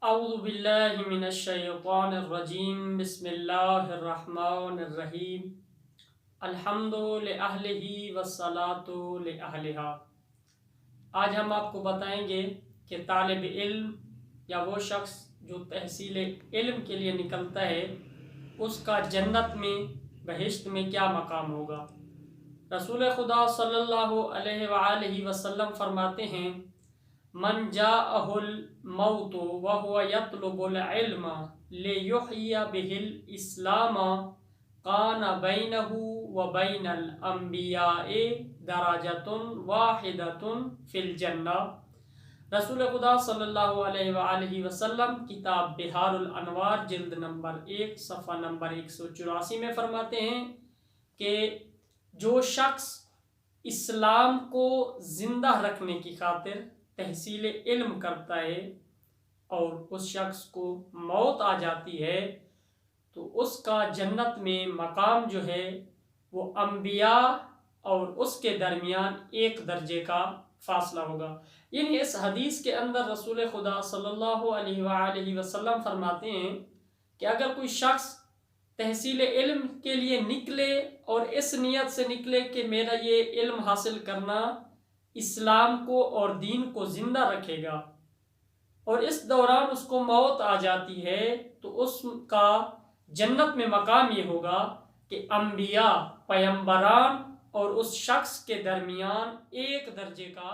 اعوذ باللہ من الشیطان الرجیم بسم اللہ الرحمن الرحیم الحمد لأہلہ والصلاۃ لأہلہا۔ آج ہم آپ کو بتائیں گے کہ طالب علم یا وہ شخص جو تحصیل علم کے لیے نکلتا ہے اس کا جنت میں بہشت میں کیا مقام ہوگا۔ رسول خدا صلی اللہ علیہ وآلہ وسلم فرماتے ہیں من جاءہ الموت وهو يطلب العلم ليحيي به الاسلام كان بينه وبين الانبیاء درجۃ واحدۃ فی الجنہ۔ رسول خدا صلی اللہ علیہ وآلہ وسلم کتاب بحار الانوار جلد نمبر 1 صفحہ نمبر 184 میں فرماتے ہیں کہ جو شخص اسلام کو زندہ رکھنے کی خاطر تحصیل علم کرتا ہے اور اس شخص کو موت آ جاتی ہے تو اس کا جنت میں مقام جو ہے وہ انبیاء اور اس کے درمیان ایک درجے کا فاصلہ ہوگا۔ یعنی اس حدیث کے اندر رسول خدا صلی اللہ علیہ وآلہ وسلم فرماتے ہیں کہ اگر کوئی شخص تحصیل علم کے لیے نکلے اور اس نیت سے نکلے کہ میرا یہ علم حاصل کرنا اسلام کو اور دین کو زندہ رکھے گا، اور اس دوران اس کو موت آ جاتی ہے تو اس کا جنت میں مقام یہ ہوگا کہ انبیاء پیغمبران اور اس شخص کے درمیان ایک درجے کا